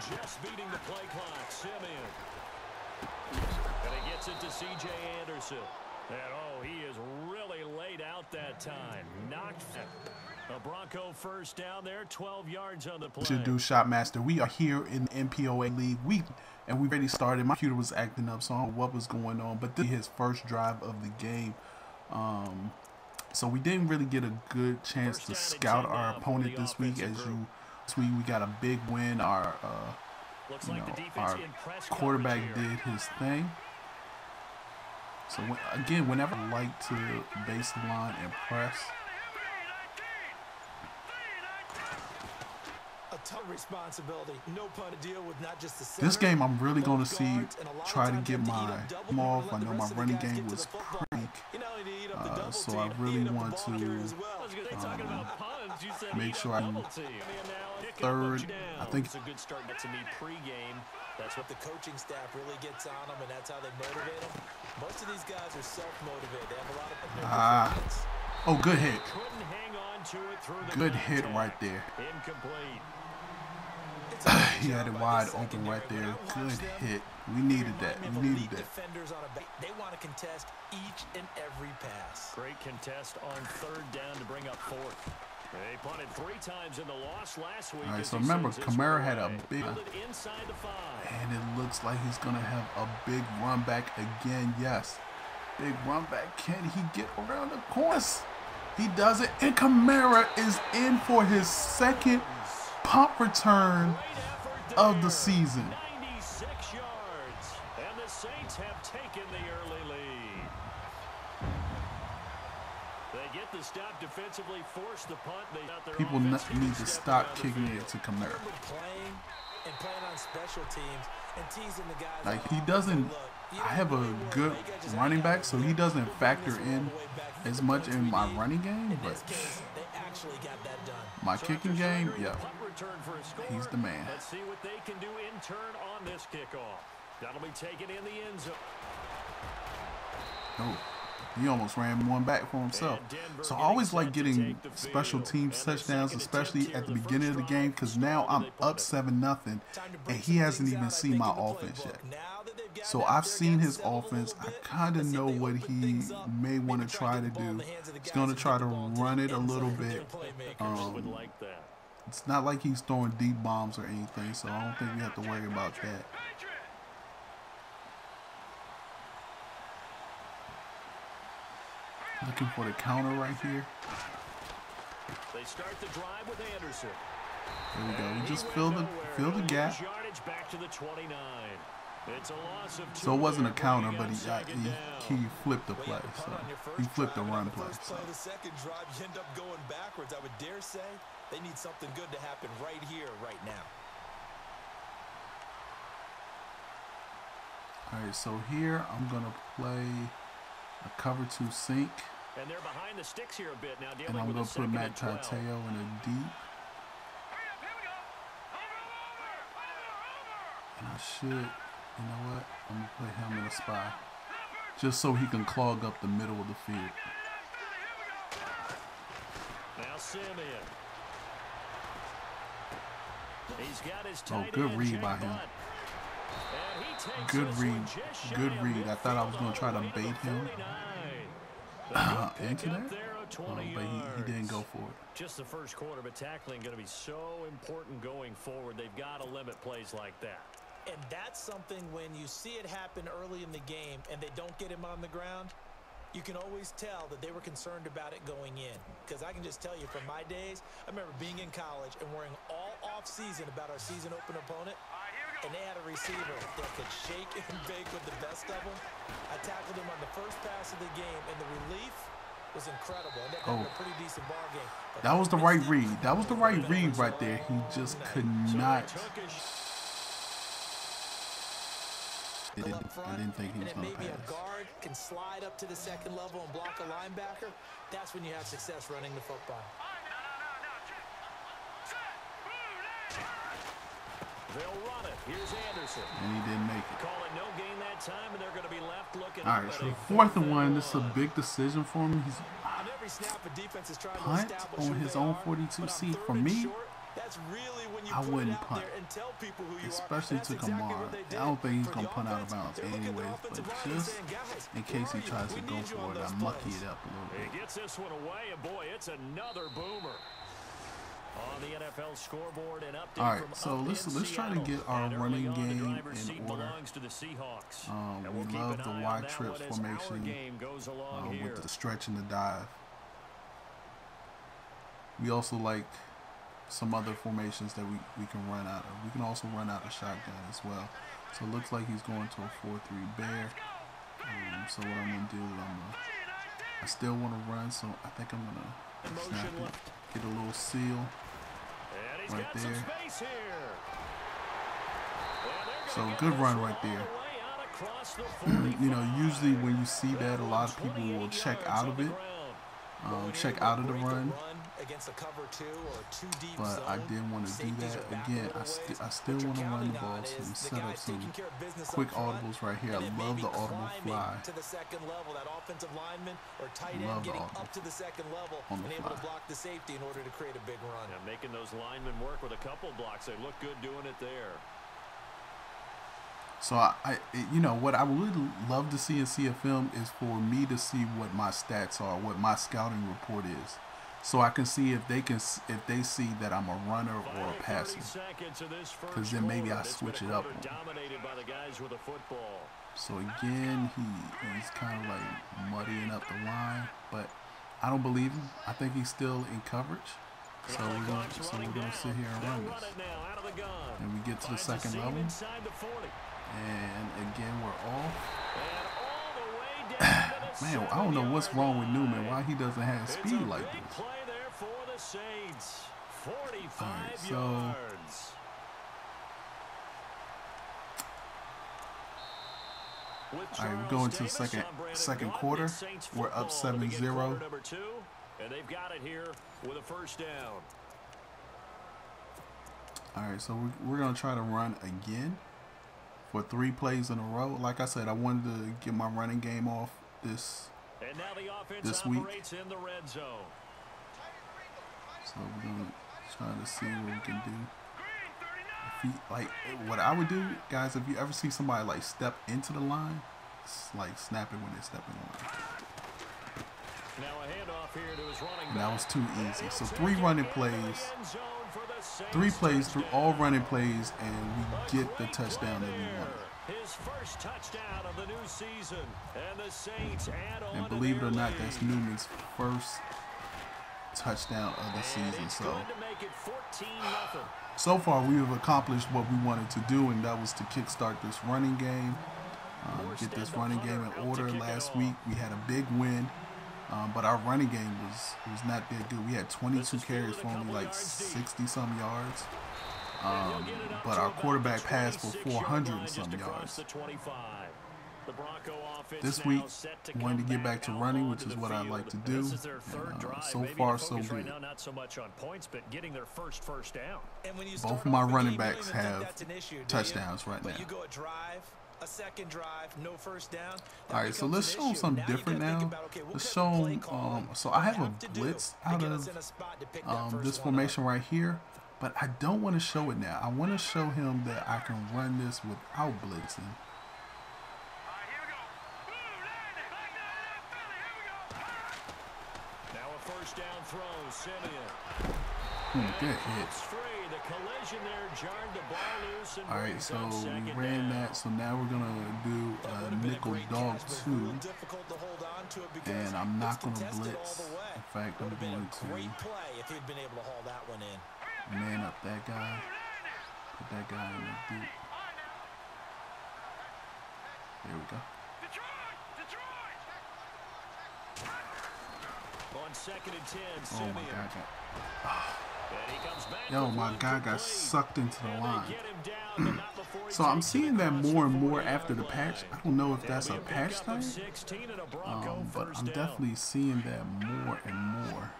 Just beating the play clock. Simeon. And he gets it to C.J. Anderson. And, oh, he is really laid out that time. Knocked a Bronco first down there, 12 yards on the play. Should do Shot Master. We are here in the MPOA League and we already started. My computer was acting up, so I don't know what was going on. But this is his first drive of the game. So we didn't really get a good chance to scout our opponent this week. We got a big win. Our our quarterback did his thing. So again, whenever I like to base the line and press. A tough responsibility. No pun to deal with not just the center, this game I'm really going to try to get my off. I know my running game was crank. So I really want to make sure I'm third. I think it's a good start to me pregame. That's what the coaching staff really gets on them, and that's how they motivate them. Most of these guys are self-motivated. They have a lot of oh, good hit. Couldn't hang on to it through the good hit right there. Incomplete. He had it wide open right there. Good hit. We needed that. We needed that. They want to contest each and every pass. Great contest on third down to bring up fourth. They punted 3 times in the loss last week. All right, so remember, Kamara had a big, and it looks like he's going to have a big run back again. Yes, big run back. Can he get around the course? He does it, and Kamara is in for his second punt return of the season. 96 yards, and the Saints have taken the early lead. They get the stop defensively, force the punt. People need to stop kicking it to Kamara. Playing on special teams and teasing the guys. Like, he doesn't. I have a good running back, so he doesn't factor in as much in my running game, but my kicking game, yeah, he's the man. Let's see what they can do in turn on this kickoff. That'll be taken in the end zone. Oh, he almost ran one back for himself. So I always like getting special teams touchdowns, especially at the beginning of the game, because now I'm up 7-0, and he hasn't even seen my offense yet. So I've seen his offense. I kind of know what he may want to try to do. He's going to try to run it a little bit. It's not like he's throwing deep bombs or anything, so I don't think we have to worry about that. Looking for the counter right here. They start the drive with Anderson. There we go. We just fill the gap. Back to the 29. It's a loss of 2. So it wasn't a counter, but he flipped the play. So he flipped the run play. So the second drive, you end up going backwards. I would dare say they need something good to happen right here, right now. All right, so here I'm gonna play a cover 2 sink. And they're behind the sticks here a bit now. And I'm going to put Matt Tateo in a deep. And I should, you know what? I'm going to put him in a spy. Just so he can clog up the middle of the field. Now Simeon. He's got his good read by him. Good read. Good read. I thought I was going to try to bait him into that, but he didn't go for it. Just the first quarter, but tackling going to be so important going forward. They've got to limit plays like that. And that's something when you see it happen early in the game and they don't get him on the ground, you can always tell that they were concerned about it going in. Because I can just tell you from my days, I remember being in college and worrying all off-season about our season open opponent. And they had a receiver that could shake and bake with the best of them. I tackled him on the first pass of the game, and the relief was incredible. And that was a pretty decent ball game. That was the right read. That was the right read right there. He just could not. I didn't think he was going to pass. Maybe a guard can slide up to the second level and block a linebacker. That's when you have success running the football. They'll run it. Here's Anderson. And he didn't make it. Calling no gain that time, and they're going to be left looking. All right, so 4th and 1. This is a big decision for him. He's punt on his own 42. See, for me, That's really when you I put it wouldn't out punt, there and tell people who you especially are. to That's exactly Kamara. what they did. I don't think he's For gonna the punt out of offense, bounds they look at their anyways, but offensive line and just saying, guys, in case he where are tries you? to We go need you for on it, I those mucky plays. it up a little He bit. gets this one away, and boy, it's another boomer. On the NFL scoreboard, an update. All right, so let's try to get our running game in order. To the Seahawks. We love the wide trips formation with the stretch and the dive. We also like some other formations that we can run out of. We can also run out of shotgun as well. So it looks like he's going to a 4-3 bear. So what I'm going to do is I still want to run, so I think I'm going to snap it, get a little seal right there. So good run right there. You know, usually when you see that, a lot of people will check out of it, check out of the run. But I didn't want to do that. Again, I still want to run the ball, so we set up some quick audibles right here. I love the audible fly. To the second level, that offensive lineman or tight end Love the getting audible up to the second level on the and able fly. to block the safety in order to create a big run. Yeah, making those linemen work with a couple blocks. They look good doing it there. So you know, what I would love to see in CFM is for me to see what my stats are, what my scouting report is, so I can see if they see that I'm a runner or a passer. Because then maybe I switch it up. So again, he's kind of like muddying up the line, but I don't believe him. I think he's still in coverage. So we're gonna sit here and run this, and we get to the second level. And again, we're off. Man, I don't know what's wrong with Newman. Why he doesn't have speed like this. Alright, so we're going to the second quarter. We're up 7-0. And they've got it here with a first down. Alright, so we're gonna try to run again for 3 plays in a row. Like I said, I wanted to get my running game off this week. In the red zone. So we're gonna try to see what we can do. If he, like, what I would do, guys, if you ever see somebody like step into the line, it's like snap it when they step in the line. Now a handoff here to his running back. And that was too easy. So 3 running plays. 3 plays through all running plays, and we get the touchdown that we wanted. His first touchdown of the new season, and the Saints add on. And believe it or not, that's Newman's first touchdown of the season. So far, we have accomplished what we wanted to do, and that was to kickstart this running game, get this running game in order. Last week, we had a big win. But our running game was not that good. We had 22 carries for only like 60-some yards. But our quarterback passed for 400 and some yards. This week, wanted to get back to running, which is what I like to do. So far, so good. Both of my running backs have touchdowns right now. A second drive, no first down. All right, so let's show them something different now. Let's show them, so I have a blitz out of this formation right here, but I don't want to show it now. I want to show him that I can run this without blitzing. Now a first down throw, Simeon. Good hit. All right, so we ran that. So now we're going to do a nickel dog 2. And I'm not going to blitz. In fact, I'm going to man up that guy. Put that guy in the deep. There we go. On 2nd and 10, oh my God. Yo, my guy got sucked into the line. So I'm seeing that more and more after the patch. I don't know if that's a patch thing, but I'm definitely seeing that more and more.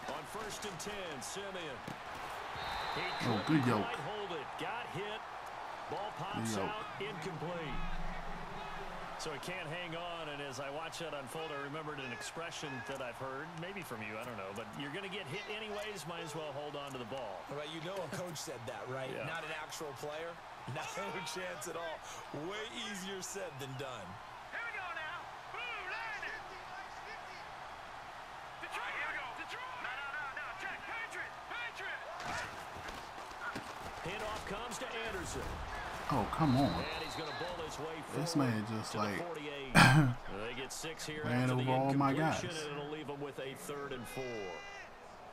On 1st and 10, Simeon. Oh, good yoke. Got hit. Ball pops out, incomplete. So he can't hang on, and as I watch that unfold, I remembered an expression that I've heard, maybe from you, I don't know, but you're going to get hit anyways, might as well hold on to the ball. Well, you know a coach said that, right? Yeah. Not an actual player. Not a chance at all. Way easier said than done. Here we go now. Blue landed. Detroit, here we go. Detroit. No. Check. Patriot. Hit off comes to Anderson. Oh, come on. And he's going to bull his way forward. This man just like they get 6 here ran after the over all my guys. incompletion, and it'll leave them with a 3rd and 4.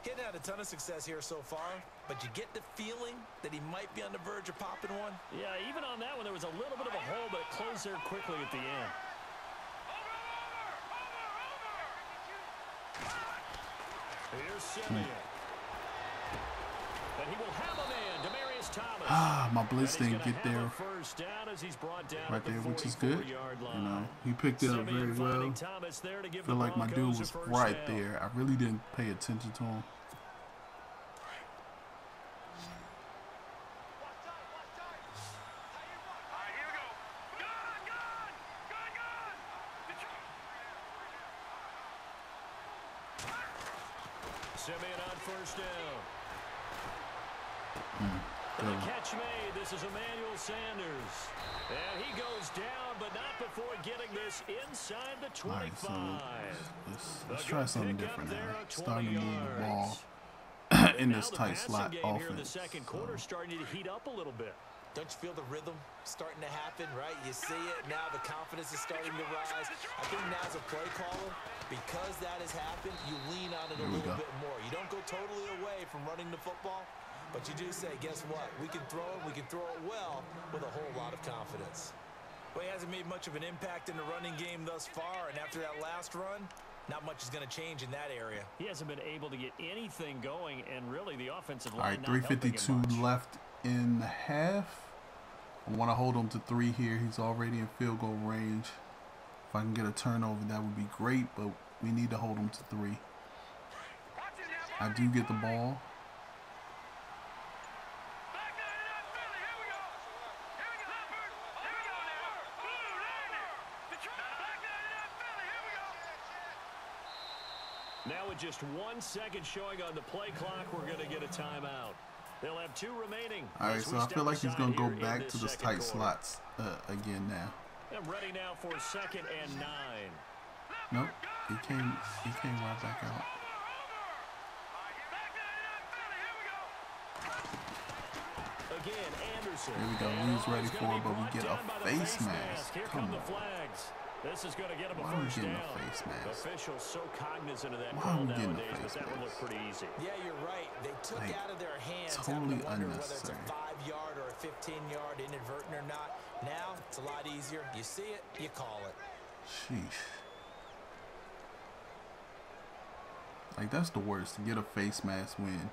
Getting had a ton of success here so far, but you get the feeling that he might be on the verge of popping one. Yeah, even on that one, there was a little bit of a hole, but it closed there quickly at the end. Here's Simeon. And he will have a man, Demarius Thomas. My blitz didn't get there right there, which is good. You know, he picked it up very well. I feel like my dude was right there. I really didn't pay attention to him. Simeon on 1st down. And the catch made. This is Emmanuel Sanders. And he goes down, but not before getting this inside the 25. Right, so let's try something different now. Starting to move the ball in this tight slot offense. The 2nd quarter starting to heat up a little bit. Don't you feel the rhythm starting to happen, right? You see it now. The confidence is starting to rise. I think now as a play caller, because that has happened, you lean on it a little bit more. You don't go totally away from running the football, but you do say, guess what? We can throw it. We can throw it well with a whole lot of confidence. Well, he hasn't made much of an impact in the running game thus far, and after that last run, not much is going to change in that area. He hasn't been able to get anything going, and really the offensive line. All right, 3:52 left in the half. I want to hold him to 3 here. He's already in field goal range. If I can get a turnover, that would be great, but we need to hold him to 3. I do get the ball. Now with just 1 second showing on the play clock, we're going to get a timeout. They'll have 2 remaining. All right, so I feel like he's going to go back to this tight slots again now. I'm ready now for 2nd and 9. Nope, he came right back out. Again, Anderson. There we go. He was ready for it, but we get a face mask. Here come the flags. This is going to get him a first down. Officials so cognizant of that call nowadays, but that would look pretty easy. Yeah, you're right. They took out of their hands totally whether it's a unnecessary. 5-yard or a 15-yard, inadvertent or not. Now it's a lot easier. You see it, you call it. Sheesh. Like, that's the worst, to get a face mask when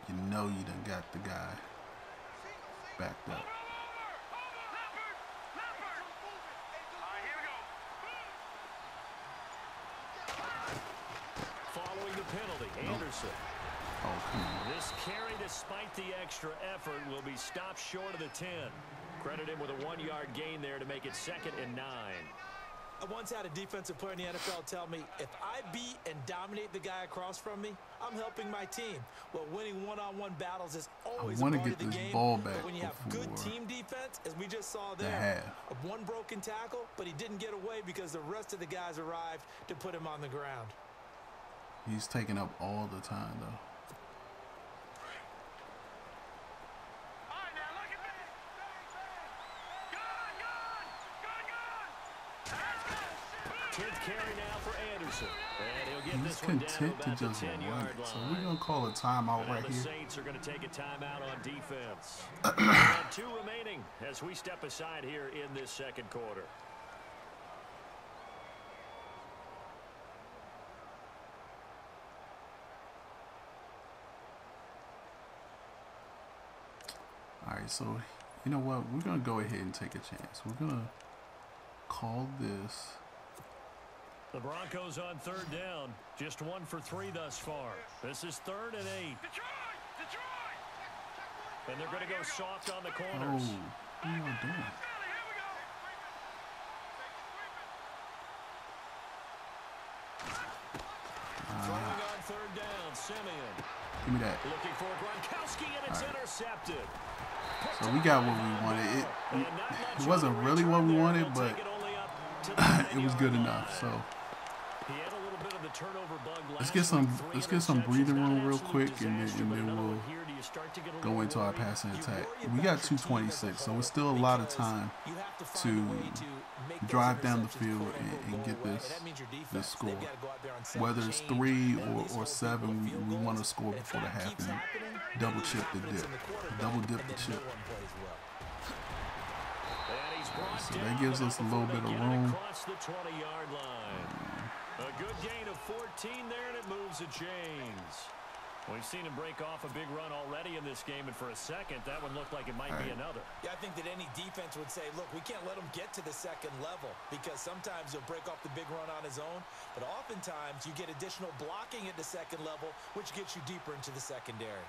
you know you done got the guy backed up. Following the penalty, Anderson. Oh, come on. This carry, despite the extra effort, will be stopped short of the 10. Credit him with a 1-yard gain there to make it 2nd and 9. I once had a defensive player in the NFL tell me, if I beat and dominate the guy across from me, I'm helping my team. Well, winning one-on-one battles is always a part of the game. Ball back but when you have good team defense, as we just saw there, one broken tackle, but he didn't get away because the rest of the guys arrived to put him on the ground. He's taking up all the time, though. Carry now for Anderson. And he'll get He's this one content down to about just the run 10-yard it. line. So we're going to call a timeout right the here. Saints are going to take a timeout on defense. And 2 remaining as we step aside here in this 2nd quarter. All right, so you know what? We're going to go ahead and take a chance. We're going to call this. The Broncos on 3rd down. Just 1 for 3 thus far. This is 3rd and 8. And they're going to go soft on the Oh, corners. what are y'all doing? Throwing on third down, Simeon. Give me that. Looking for Gronkowski, and it's intercepted. So we got what we wanted. It wasn't really what we wanted, but it was good enough. So let's get some breathing room real quick, and then we'll go into our passing attack. We got 2:26, so it's still a lot of time to drive down the field and get this score. Whether it's 3 or 7, we want to score before the half and double chip the dip, double dip the chip. So that gives us a little bit of room. A good gain of 14 there, and it moves the chains. We've seen him break off a big run already in this game, and for a second, that one looked like it might be another. Yeah, I think that any defense would say, look, we can't let him get to the second level, because sometimes he'll break off the big run on his own, but oftentimes you get additional blocking at the second level, which gets you deeper into the secondary.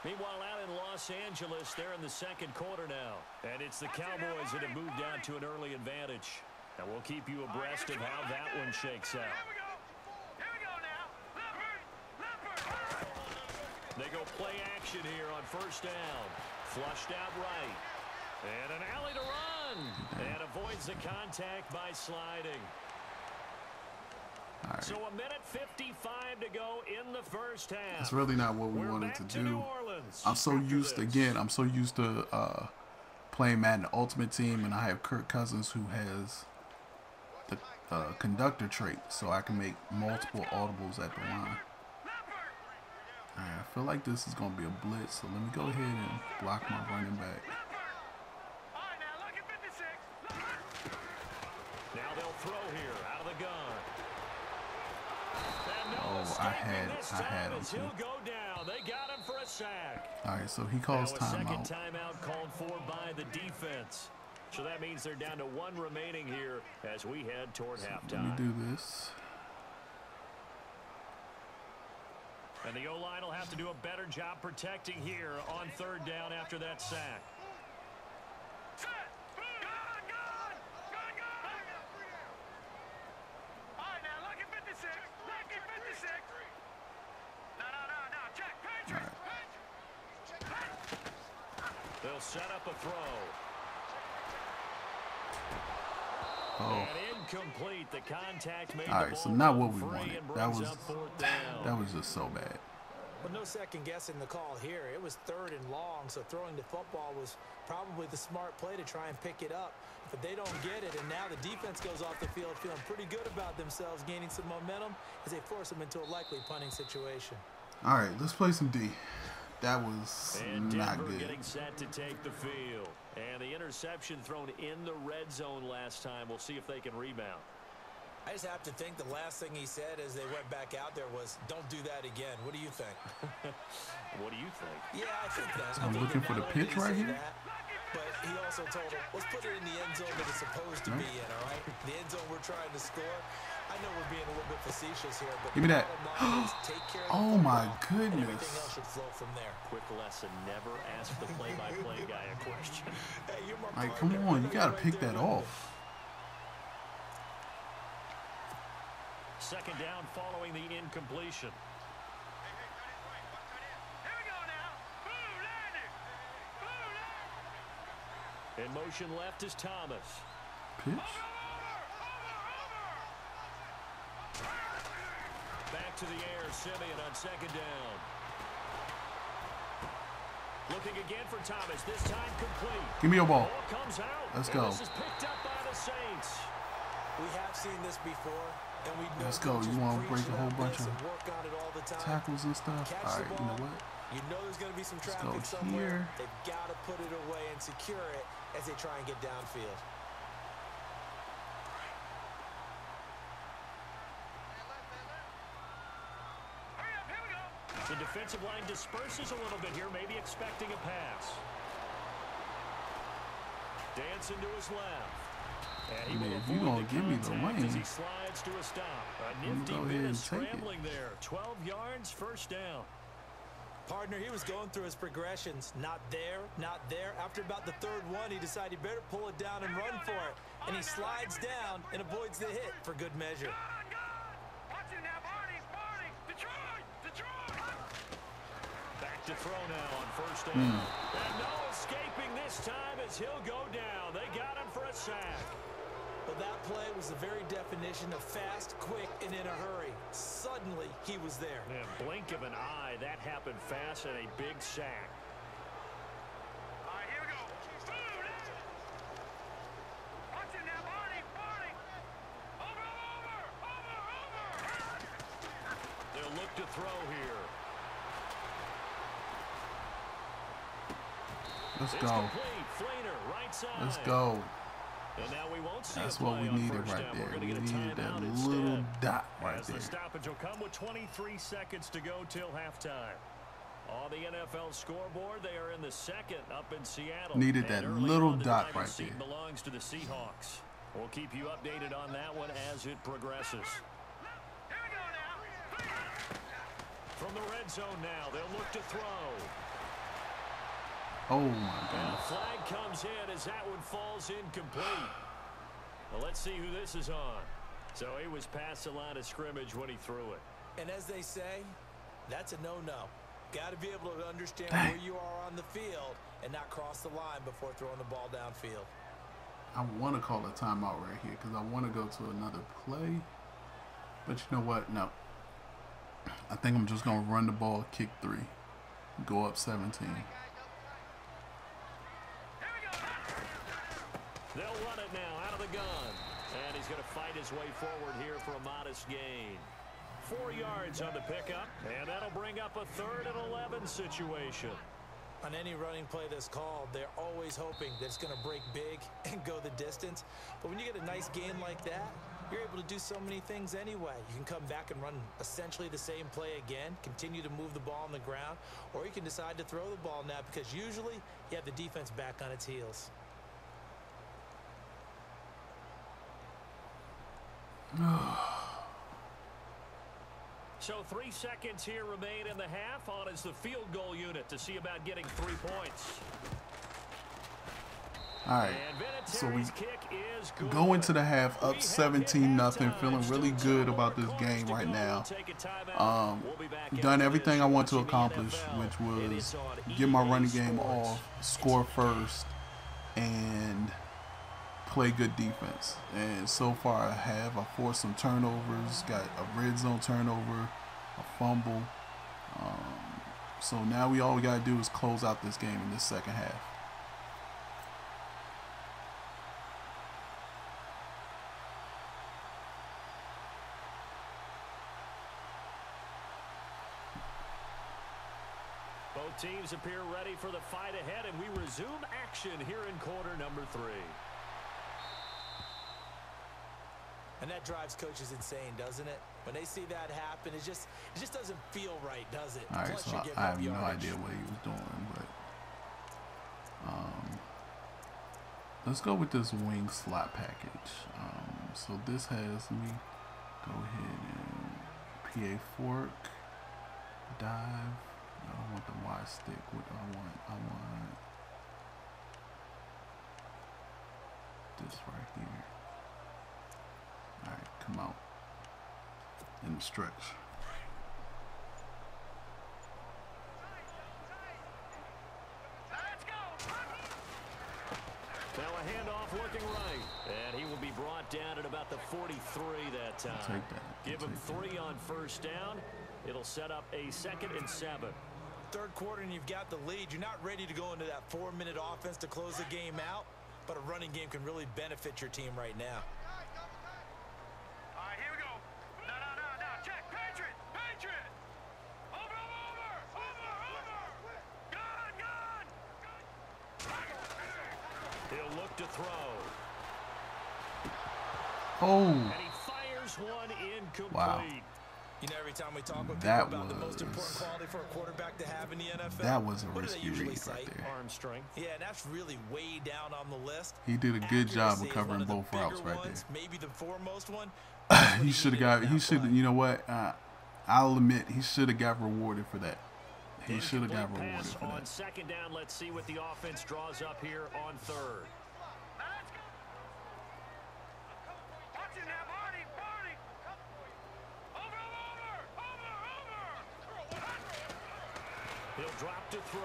Meanwhile, out in Los Angeles, they're in the second quarter now, and it's the Cowboys that have moved down to an early advantage. And we'll keep you abreast of how that one shakes out. They go play action here on first down. Flushed out right. And an alley to run. And avoids the contact by sliding. Right. So 1:55 to go in the first half. That's really not what we wanted to do. I'm so used to playing Madden Ultimate Team, and I have Kirk Cousins who has the conductor trait, so I can make multiple audibles at the line. Alright, I feel like this is going to be a blitz, so let me go ahead and block my running back. Now they'll throw here out of the gun. Oh, I had him too. He'll go down. They got him for a sack. Alright, so he calls timeout. Second timeout called for by the defense. So that means they're down to 1 remaining here as we head toward halftime. Let me do this. And the O-line will have to do a better job protecting here on third down after that sack. They'll set up a throw. Oh. And incomplete. The contact made Alright, so not what we wanted. That was just so bad. Well, no second guessing the call here. It was 3rd and long, so throwing the football was probably the smart play to try and pick it up. But they don't get it, and now the defense goes off the field feeling pretty good about themselves, gaining some momentum as they force them into a likely punting situation. Alright, let's play some D. That was not good. Getting set to take the field. And the interception thrown in the red zone last time. We'll see if they can rebound. I just have to think the last thing he said as they went back out there was, don't do that again. What do you think? What do you think? Yeah, I think that. I'm looking for the pitch right here. But he also told him, let's put it in the end zone that it's supposed to be in, all right? The end zone we're trying to score. I know we're being a little bit facetious here, but give me that. Take care of oh my goodness. Everything else should flow from there. Quick lesson, never ask the play-by-play guy a question. Hey, you're my like, come on, you gotta pick that off. Second down following the incompletion. In motion left is Thomas. Pitch. Back to the air, Simeon on second down. Looking again for Thomas, this time complete. Give me your ball. Ball comes out. Let's go. This is picked up by the Saints. We have seen this before, and we know. Let's go. You want to break a whole bunch of tackles and stuff? Catch all right, you know what? You know there's going to be some Let's traffic go somewhere. here. They've got to put it away and secure it as they try and get downfield. The defensive line disperses a little bit here, maybe expecting a pass. Dancing to his left. And he will if you're going to give me the lane, as he slides to a stop. A nifty bit of scrambling there. 12 yards, first down. Partner, he was going through his progressions. Not there, not there. After about the third one, he decided he better pull it down and run for it. And he slides down and avoids the hit for good measure. Watch it now, Barney. Detroit. Back to throw now on first down. And no escaping this time as he'll go down. They got him for a sack. Well, that play was the very definition of fast, quick, and in a hurry. Suddenly, he was there. In a blink of an eye, that happened fast and a big sack. All right, here we go. Watch it now, Barney. Over. They'll look to throw here. Let's It's go. complete. Flainer, right side. Let's go. And now we won't see That's a what play we on needed first right down. there. We're We going to get a needed that timeout little instead. dot right As there. the stoppage will come with 23 seconds to go till halftime. On the NFL scoreboard, they are in the second up in Seattle. Needed And that early little on, the dot driver's right seat there. belongs to the Seahawks. We'll keep you updated on that one as it progresses. Here we go now. From the red zone now, they'll look to throw. Oh my And a goodness. flag comes in as that one falls incomplete. Well, let's see who this is on. So he was past the line of scrimmage when he threw it. And as they say, that's a no-no. Got to be able to understand Dang. where you are on the field and not cross the line before throwing the ball downfield. I want to call a timeout right here because I want to go to another play. But you know what? No. I think I'm just going to run the ball, kick 3, go up 17. They'll run it now out of the gun. And he's going to fight his way forward here for a modest gain. 4 yards on the pickup, and that'll bring up a 3rd and 11 situation. On any running play that's called, they're always hoping that it's going to break big and go the distance. But when you get a nice gain like that, you're able to do so many things anyway. You can come back and run essentially the same play again, continue to move the ball on the ground, or you can decide to throw the ball now because usually you have the defense back on its heels. So 3 seconds here remain in the half. On is the field goal unit to see about getting 3 points. All right. And So we Vinatieri's kick is good. go into the half We up have 17-0, hit feeling halftime. really Still good 2 about more this quarters game to right go. now. We'll take a timeout. We'll be back Done after everything this. I want to Watching the accomplish, NFL. which It was is on get my EA running game Sports. off, score first, and play good defense. And so far I have. I forced some turnovers, got a red zone turnover, a fumble. So now all we got to do is close out this game in this second half. Both teams appear ready for the fight ahead, and we resume action here in quarter number 3. And that drives coaches insane, doesn't it? When they see that happen, it just doesn't feel right, does it? All right, Plus so you're giving I up have no yardage. idea what he was doing, but let's go with this wing slot package. So this has me go ahead and PA fork, dive. I don't want the Y stick. What do I want? I want this right here. All right, come out in the stretch. Let's go. Now a handoff looking right. And he will be brought down at about the 43 that time. Take that. Give him Take 3 on first down. It'll set up a 2nd and 7. Third quarter and you've got the lead. You're not ready to go into that 4-minute offense to close the game out, but a running game can really benefit your team right now. All right, here we go. No. Check. Patriot. Over. Gun. He'll look to throw. Oh, And he fires one incomplete. Wow. You know, every time we talk with people That about the most important was- quality for a quarterback to have in the NFL, that was a what do they risky usually read cite? right there. Arm strength. Yeah, and that's really way down on the list. He did a good job Accuracy of is covering one of the both routes bigger right ones, maybe the foremost one. there. He should have got. He should. You know what? I'll admit he should have got rewarded for that. He should have got Incomplete rewarded pass for on that. second down. Let's see what the offense draws up here on third. Watching that, Barney, Barney. Over. He'll drop to throw.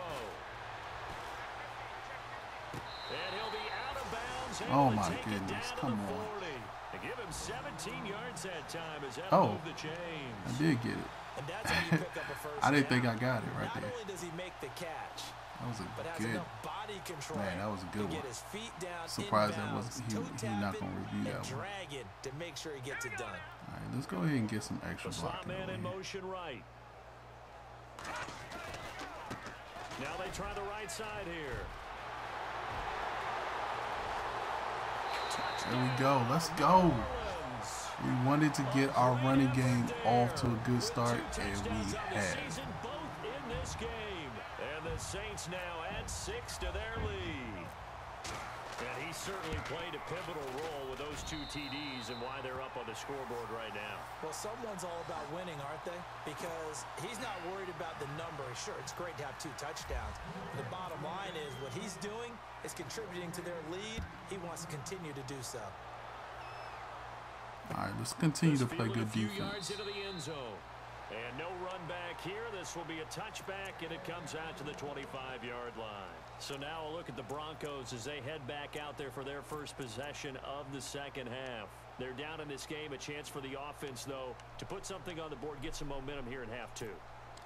And he'll be out of bounds. Oh, able to my take it goodness. down to Come the on. 40. They give him 17 yards that time as that Oh. moved the chains. I did get it. And that's how you pick up a first I didn't down. think I got it right Not there. only does he make the catch, That was but a has good. enough body control Man, that was a good to get one. his feet down, Surprised that inbounds, wasn't he toe not tapping, gonna review that and one. drag it to make sure he gets it done. All right, let's go ahead and get some extra The slot blocking man over in here. motion right. Now they try the right side here. There we go. Let's go. We wanted to get our running game off to a good start, and we have. Both in this game. And the Saints now add 6 to their lead. And he certainly played a pivotal role with those 2 TDs and why they're up on the scoreboard right now. Well, someone's all about winning, aren't they? Because he's not worried about the number. Sure, it's great to have 2 touchdowns. The bottom line is what he's doing is contributing to their lead. He wants to continue to do so. All right, let's continue to play good A few defense. yards into the end zone. And no run back here. This will be a touchback, and it comes out to the 25-yard line. So now a look at the Broncos as they head back out there for their first possession of the second half. They're down in this game. A chance for the offense, though, to put something on the board, get some momentum here in half 2.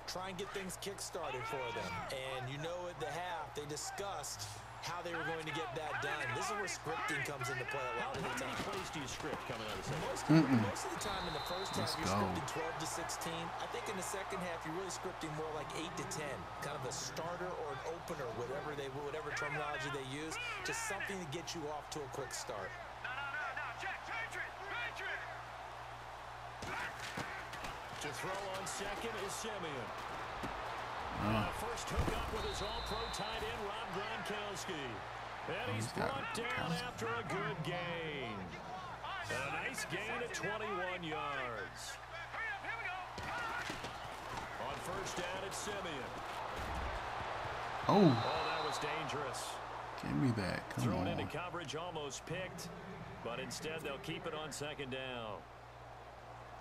Try and get things kick-started for them. And you know at the half, they discussed how they were going to get that done. This is where scripting comes into play a lot of the How time. many plays do you script coming out of the second? Most of the time in the first half, Let's you're go. scripting 12 to 16. I think in the second half, you're really scripting more like 8 to 10. Kind of a starter or an opener, whatever terminology they use. Just something to get you off to a quick start. No. Check. Patriot. To throw on second is Simeon. First hook up with his all-pro tight end, Rob Gronkowski. And he's he's got brought down Gronkowski. after a good gain. And a nice gain at 21 yards. Here we go. On first down, it's Simeon. Oh, Oh, that was dangerous. give me that. Come Thrown into on. coverage, almost picked. But instead, they'll keep it on second down.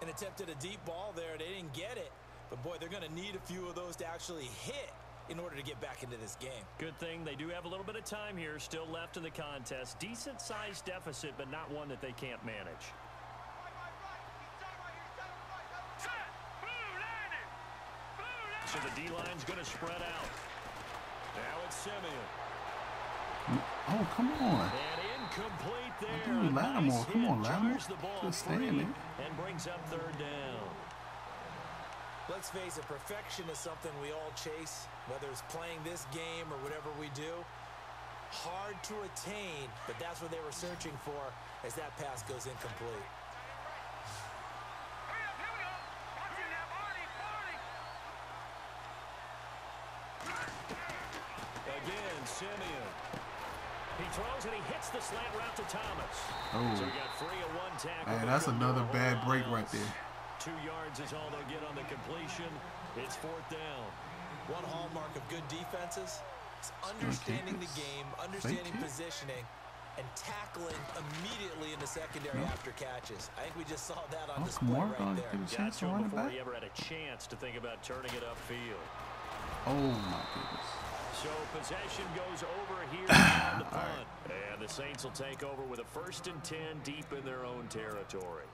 And attempted a deep ball there. They didn't get it. But, boy, they're going to need a few of those to actually hit in order to get back into this game. Good thing they do have a little bit of time here still left in the contest. Decent-sized deficit, but not one that they can't manage. Set. Blue landed. So the D-line's going to spread out. Now it's Simeon. Oh, come on. And incomplete there. Dude, Lattimore. Come on, Lattimore. Jars the ball Just stand free there. and brings up third down. Let's face it, perfection is something we all chase, whether it's playing this game or whatever we do. Hard to attain, but that's what they were searching for as that pass goes incomplete. Here we go. Watching that, Barney. Again, Simeon. He throws and he hits the slant route to Thomas. Oh. So he got free of one tackle. Man, but that's couldn't another do a whole bad lot break right else. there. 2 yards is all they'll get on the completion. It's fourth down. One hallmark of good defenses is understanding the game, understanding kick. positioning, and tackling immediately in the secondary after catches. I think we just saw that on Oh, display Kamara right gonna there. get a Got chance to to him run it before back? he ever had a chance to think about turning it upfield. Oh, my goodness. So possession goes over here on the punt. And the Saints will take over with a 1st and 10 deep in their own territory.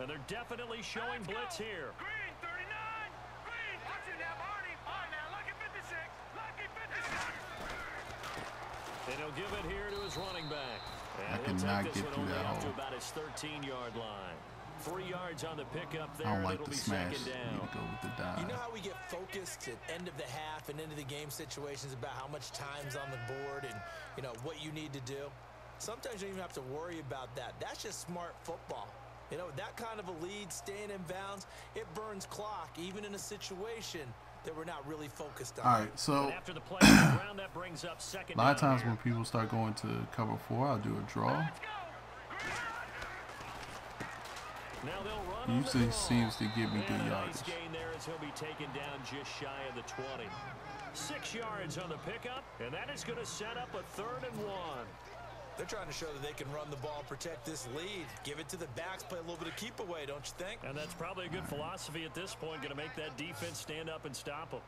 And they're definitely showing blitz here. Green 39. Green. Watching that, Barney. All right, now, lucky 56. Lucky 56. And he'll give it here to his running back. I And he'll cannot take this get one through only that up to hole. about his 13-yard line. 3 yards on the pickup there, I don't and like it'll the be smash. second Need down. to go with the You know dive. how we get focused at end of the half and into the game situations about how much time's on the board and, you know, what you need to do? Sometimes you don't even have to worry about that. That's just smart football. You know, that kind of a lead, staying in bounds, it burns clock, even in a situation that we're not really focused on. All right, so After the play on the ground, that brings up second a lot of down times here. when people start going to cover 4, I'll do a draw. Now they'll run on the Usually draw. seems to give me good And a yardage. nice gain there as he'll be taken down just shy of the 20. 6 yards on the pickup, and that is going to set up a 3rd and 1. They're trying to show that they can run the ball, protect this lead. Give it to the backs, play a little bit of keep away, don't you think? And that's probably a good philosophy at this point, going to make that defense stand up and stop them.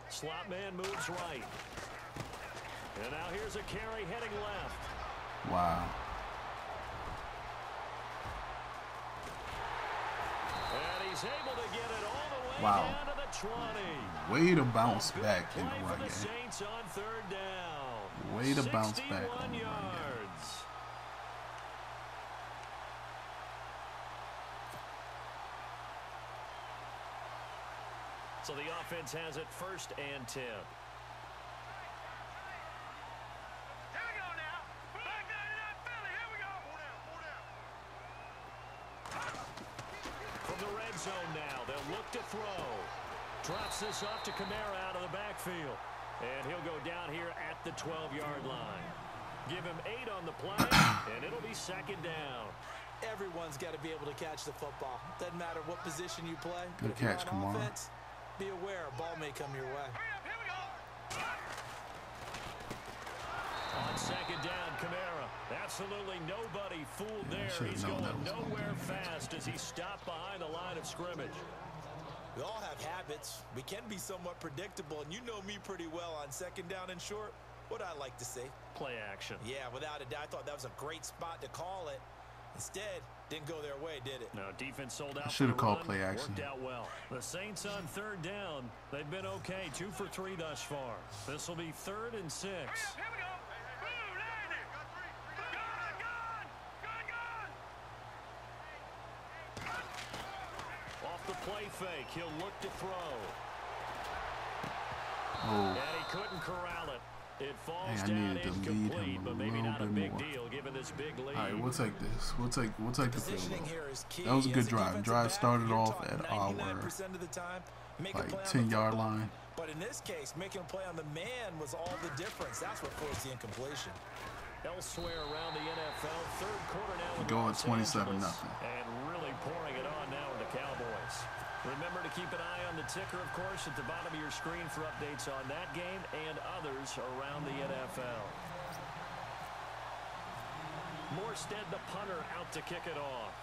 Slot man moves right. And now here's a carry heading left. Wow. And he's able to get it all the way Wow. down to the 20. Way to bounce Good back in play the for run the game. Saints on 3rd down. Way to bounce back 61 on the run game. yards. So the offense has it 1st and 10. From the red zone now, they'll look to throw. Drops this off to Kamara out of the backfield. And he'll go down here at the 12-yard line. Give him 8 on the play, and it'll be 2nd down. Everyone's got to be able to catch the football. Doesn't matter what position you play. Good But if you're catch, on Kamara. offense, be aware a ball may come your way. On 2nd down, Kamara. Absolutely nobody fooled Yeah, I there. should've He's known going that was gonna nowhere be fast as he stopped behind the line of scrimmage. We all have habits. We can be somewhat predictable, and you know me pretty well on 2nd down and short. What I like to see. Play action. Yeah, without a doubt, I thought that was a great spot to call it. Instead, didn't go their way, did it? No, defense sold out. should've for the called run. play action. Worked out well. The Saints on 3rd down. They've been okay. 2 for 3 thus far. This will be 3rd and 6. Off the play fake, he'll look to throw. Oh, And he couldn't corral it. It falls hey, I down needed to lead incomplete, him a but maybe little not a bit big more. deal given this big lead. all right, we'll take this. We'll take the field Positioning goal. here is key. That was a good As drive. defensive Drive back, started you're off talking at our 99% of the time, make a play like on the 10-yard football. line. But in this case, making a play on the man was all the difference. That's what forced the incompletion. Elsewhere around the NFL, 3rd quarter now with Going Los 27-0. Angeles, and really pouring it on now with the Cowboys. Remember to keep an eye on the ticker, of course, at the bottom of your screen for updates on that game and others around the NFL. Morstead, the punter, out to kick it off.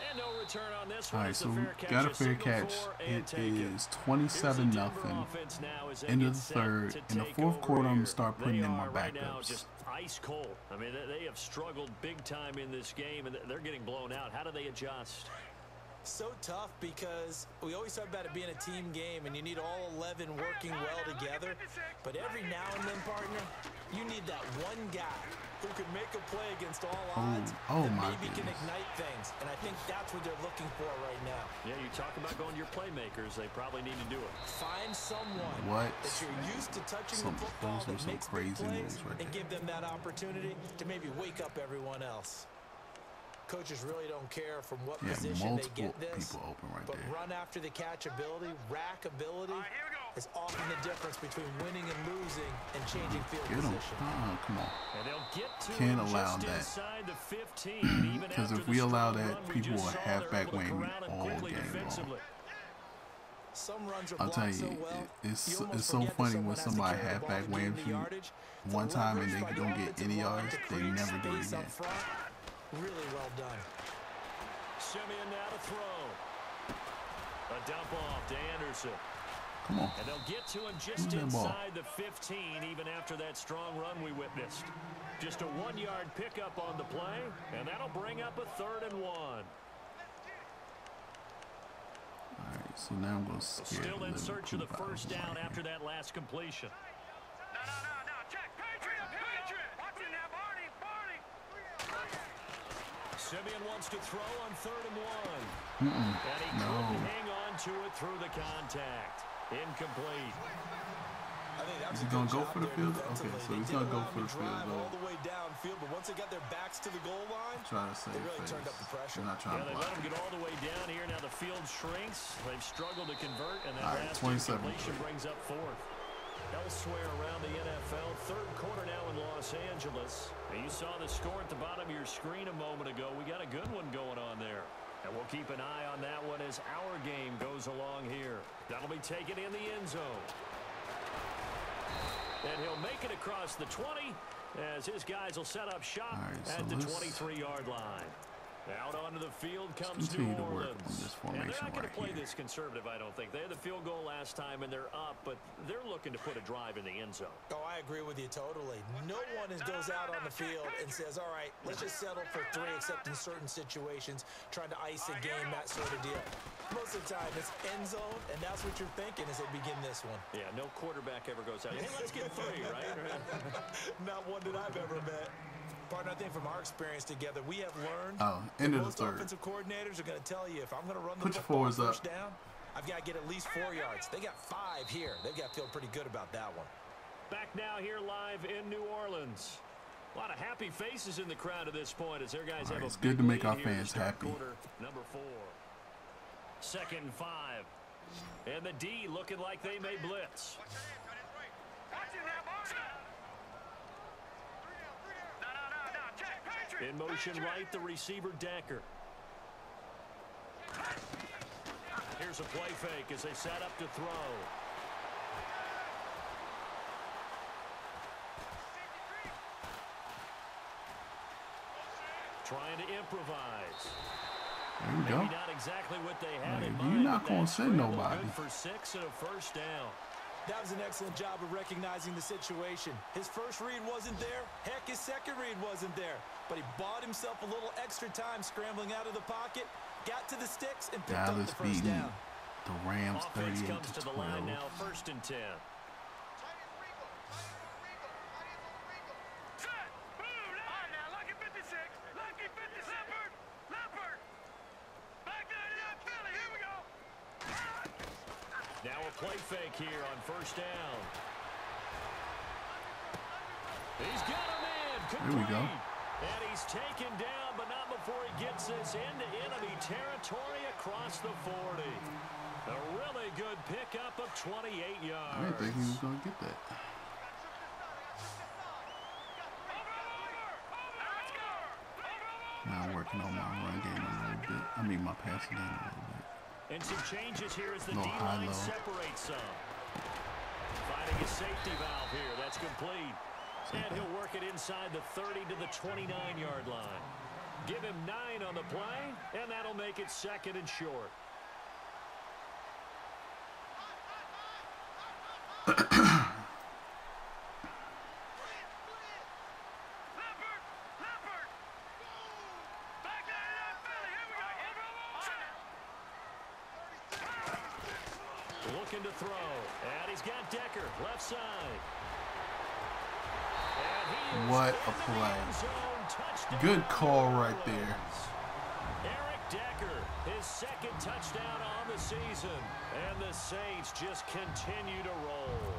And no return on this All one. right, It's so a we fair catch. got a A fair signal catch. for and It take it. is Here's the 27-0. Denver offense now as they End get of the set 3rd. to In the take 4th over quarter, I'm here. gonna start putting They in my are right now backups. just ice cold. I mean, they have struggled big time in this game, and they're getting blown out. How do they adjust? So tough because we always talk about it being a team game and you need all 11 working well together. But every now and then, partner, you need that one guy who can make a play against all odds that my maybe can goodness. ignite things. And I think that's what they're looking for right now. Yeah, you talk about going to your playmakers. They probably need to do it. Find someone What? that you're used to touching Some- the football those were that some makes crazy big moves plays right and there. give them that opportunity to maybe wake up everyone else. Coaches really don't care from what Yeah, position they multiple get this. people open right But there. run after the catch ability, rack ability is often the difference between winning and losing and changing field Get him. position. Come on. And they'll get to Can't him allow just that. inside the 15, even Because after if the we allow strong that, run we people just will saw, halfback they're able to wing me corral it all quickly game long. defensively. Some runs are I'll blocked tell so you, well, it's you almost so forget that funny someone when has to somebody carry the ball halfback to gain wings the you yardage. The one time and leverage they by the don't get offensive any line yards, to they create never do it space up again. front. Really well done. Simeon now to throw. A dump off to Anderson. Come on. And they'll get to him just Move that ball. inside the 15, even after that strong run we witnessed. Just a 1-yard pickup on the play, and that'll bring up a 3rd and 1. All right, so now I'm going to scare Still the in living search of the poop out first them down right after here. that last completion. No, check. Patriot. Watch it now, Barney. Simeon wants to throw on 3rd and 1. And he couldn't hang on to it through the contact. Incomplete. I think that was Is he a gonna good go job for the there field? defensively. Okay, so They he's did gonna go allow for him the to field drive goal. all the way downfield, but once they got their backs to the goal line, Trying to save they really face. turned up the pressure. They're not Yeah, trying they to let block him it. get all the way down here. Now the field shrinks. They've struggled to convert, and that All right, last 27. incompletion brings up fourth. Elsewhere around the NFL, third quarter now in Los Angeles. And you saw the score at the bottom of your screen a moment ago. We got a good one going on there. And we'll keep an eye on that one as our game goes along here. That'll be taken in the end zone. And he'll make it across the 20 as his guys will set up shop at the 23-yard line. Out onto the field comes New Orleans. And they're not going to play this conservative, I don't think. They had the field goal last time, and they're up, but they're looking to put a drive in the end zone. Oh, I agree with you totally. No one goes out on the field and says, all right, let's just settle for 3, except in certain situations, trying to ice a game, that sort of deal. Most of the time, it's end zone, and that's what you're thinking as they begin this one. Yeah, no quarterback ever goes out. Hey, let's get 3, right? Not one that I've ever met. Partner, I think from our experience together, we have learned End of the most third. offensive coordinators are going to tell you, if I'm going to run the Put your football forwards up. first down, I've got to get at least 4 yards. They got 5 here. They've got to feel pretty good about that one. Back now here live in New Orleans. A lot of happy faces in the crowd at this point as their guys have a it's good to make our fans happy. Quarter number 4. 2nd and 5. And the D looking like they may blitz. In motion right, the receiver Decker. Here's a play fake as they set up to throw. Trying to improvise. There you Maybe go. not exactly what they had in You're mind. not but gonna that send scramble nobody. good for 6 and a first down. That was an excellent job of recognizing the situation. His first read wasn't there. Heck, his second read wasn't there. But he bought himself a little extra time scrambling out of the pocket, got to the sticks, and picked up Dallas the first beating down. the Rams Offense 38 comes to to the line 12. now, 1st and 10. Now a play fake here on first down. He's got him in. Complete. There we go. And he's taken down, but not before he gets this into enemy territory across the 40. A really good pickup of 28 yards. I didn't think he was going to get that. Now I'm working on my run game a little bit. I mean my passing game a little bit. And some changes here as the No D-line high-low. separates some. Finding a safety valve here. That's complete. And he'll work it inside the 30 to the 29-yard line. Give him 9 on the play, and that'll make it 2nd and short. Looking to throw, and he's got Decker left side. And he is What in a the play. end zone. Touchdown, Good call New right there. Orleans. Eric Decker, his 2nd touchdown on the season, and the Saints just continue to roll.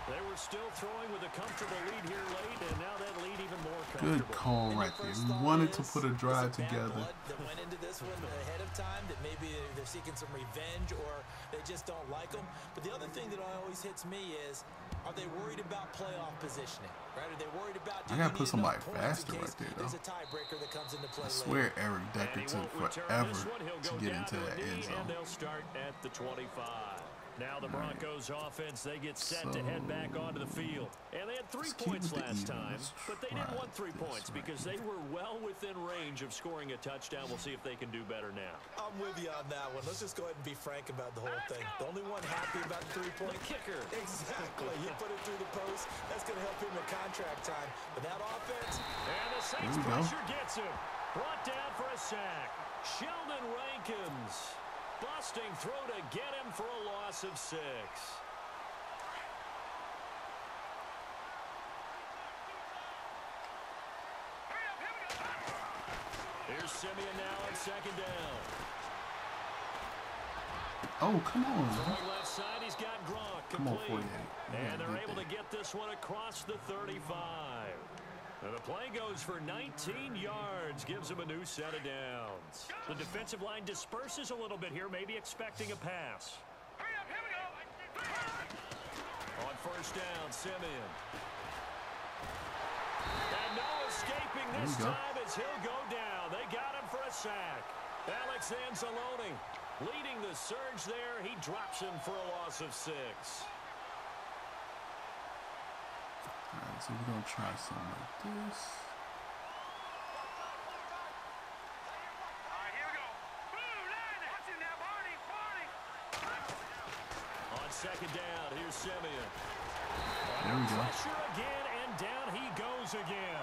They were still throwing with a comfortable lead here late, and now that lead even more comfortable. Good call And right your there. first We thought wanted to is, put a is drive it bad together. blood that went into this one ahead of time, that maybe they're seeking some revenge or they just don't like them. But the other thing that always hits me is, are they worried about playoff positioning? Right? Are they worried about I gotta put somebody faster right there, though. there's a tiebreaker that comes into play I swear Eric And Decker he took won't return forever this one. He'll to go get down into to a that knee, end and zone. they'll start at the 25. Now the All right. Broncos offense, they get set to So, head back onto the field. And they had 3 let's keep points with the last even. time, Let's but they didn't try want 3 this points right because they were well within range of scoring a touchdown. We'll see if they can do better now. I'm with you on that one. Let's just go ahead and be frank about the whole thing. The only one happy about the 3-point Kicker. Exactly. You put it through the post. That's going to help him with contract time. But that offense, And the Saints There we go. pressure gets him. Brought down for a sack. Sheldon Rankins busting through to get him for a loss of 6. Here's Simeon now on 2nd down. Oh, come on. Throwing left side, he's got Gronk. Come on, Complete. 48. And they're able to get this one across the 35. And the play goes for 19 yards, gives him a new set of downs. The defensive line disperses a little bit here, maybe expecting a pass. Hurry up, here we go. On first down, Simeon. And no escaping this time as he'll go down. They got him for a sack. Alex Anzalone leading the surge there. He drops him for a loss of 6. All right, so we're going to try something like this. All right, here we go. Blue line. Watch it now, Barney. On second down, here's Simeon. There we go. Pressure again, and down he goes again.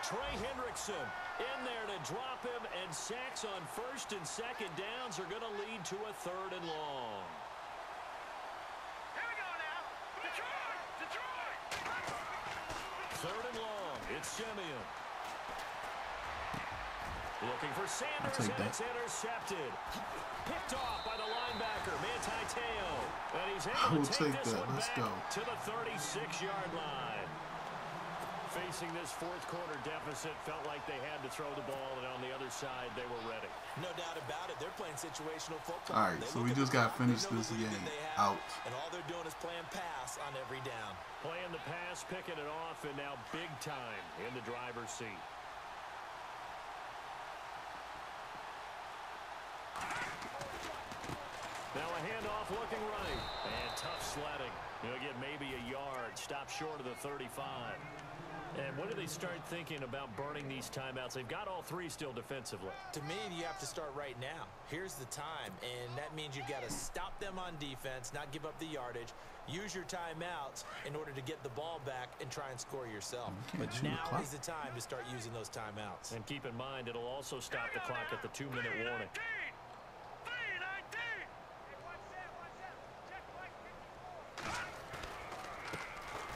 Trey Hendrickson in there to drop him, and sacks on first and second downs are going to lead to a 3rd and long. Here we go now. Detroit. 3rd and long. It's Simeon. Looking for Sanders, take and that. it's intercepted. Picked off by the linebacker, Manti Te'o. And he's able We'll to take take this that. one Let's back go. to the 36-yard line. Facing this fourth-quarter deficit, felt like they had to throw the ball, and on the other side, they were ready. No doubt about it. They're playing situational football. All right, They so look we at just the got to clock, finish they know this the lead game that they have, out. and all they're doing is playing pass on every down. Playing the pass, picking it off, and now big time in the driver's seat. Now a handoff looking right. And tough sledding. He'll get maybe a yard. Stop short of the 35. And when do they start thinking about burning these timeouts? They've got all 3 still defensively. To me, you have to start right now. Here's the time, and that means you've got to stop them on defense, not give up the yardage, use your timeouts in order to get the ball back and try and score yourself. But now is the time to start using those timeouts. And keep in mind, it'll also stop the clock at the 2-minute warning. 3-19.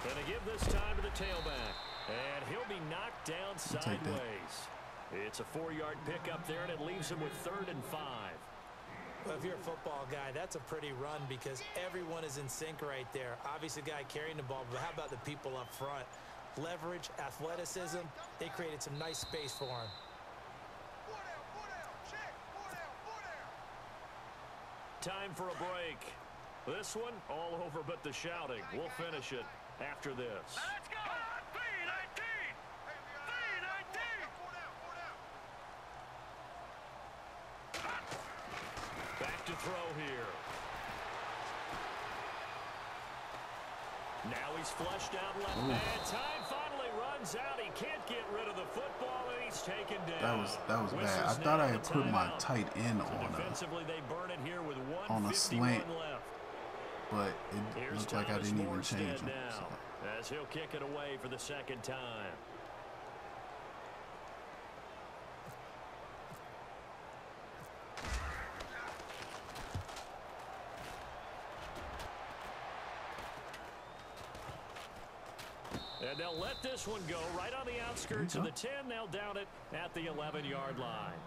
Gonna give this time to the tailback. And he'll be knocked down sideways. It's a 4-yard pickup there, and it leaves him with 3rd and 5. Well, if you're a football guy, that's a pretty run because everyone is in sync right there. Obviously, the guy carrying the ball, but how about the people up front? Leverage, athleticism, they created some nice space for him. Time for a break. This one, all over but the shouting. We'll finish it after this. Let's go. 3-19. 3-19. Back to throw here. Now he's flushed out left. And time finally runs out. He can't get rid of the football, and he's taken down. That was bad. I thought I had put my tight end Defensively, they burn it here with on a 1:51 slant, left. but it looked like I didn't even change him. Now, as he'll kick it away for the 2nd time. And they'll let this one go right on the outskirts of the 10. They'll down it at the 11-yard line.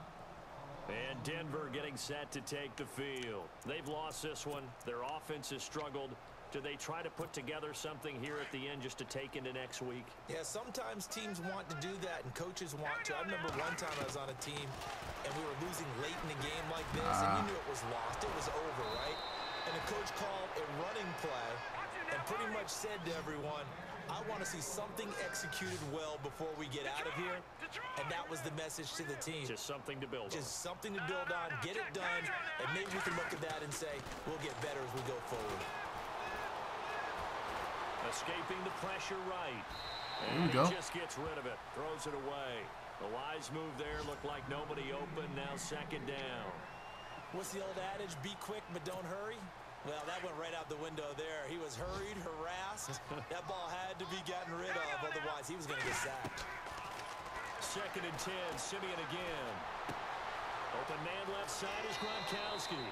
And Denver getting set to take the field. They've lost this one. Their offense has struggled. Do they try to put together something here at the end just to take into next week? Yeah, sometimes teams want to do that and coaches want to. I remember one time I was on a team and we were losing late in the game like this and you knew it was lost. It was over, right? And the coach called a running play and pretty much said to everyone, I want to see something executed well before we get out of here. And that was the message to the team. Just something to build on. Just something to build on, get it done, and maybe we can look at that and say, we'll get better as we go forward. Escaping the pressure right. There And we go. he just gets rid of it. Throws it away. The wise move there looked like nobody open. Now 2nd down. What's the old adage? Be quick, but don't hurry. Well, that went right out the window there. He was hurried, harassed. That ball had to be gotten rid of, otherwise he was going to get sacked. 2nd and 10, Simeon again. Open man left side is Gronkowski.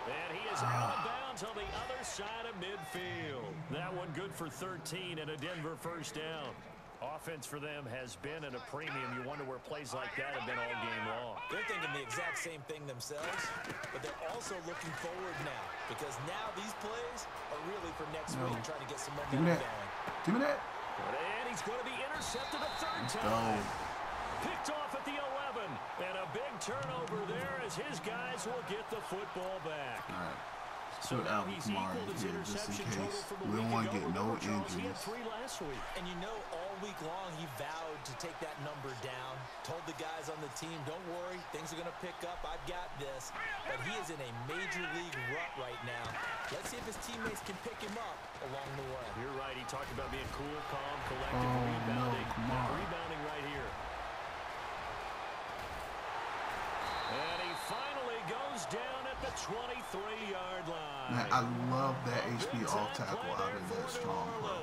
And he is out of bounds on the other side of midfield. That one good for 13 and a Denver 1st down. Offense for them has been at a premium. You wonder where plays like that have been all game long. They're thinking the exact same thing themselves, but they're also looking forward now because now these plays are really for next week, trying to get some momentum going. Give me that. And he's going to be intercepted a third Let's time. go. Picked off at the 11. And a big turnover there as his guys will get the football back. All right. So Put now Alvin he's Kamara equaled his here just in interception case. total from a We don't week want to ago. get no Remember, Charles, he had injuries. 3 last week. And you know, all week long he vowed to take that number down. Told the guys on the team, don't worry, things are going to pick up. I've got this. But he is in a major league rut right now. Let's see if his teammates can pick him up along the way. You're right. He talked about being cool, calm, collected, Oh, rebounding. no, Kamara. Rebounding right here. And he finally goes down at the 23-yard line. Man, I love that HB off tackle out of that strong bro.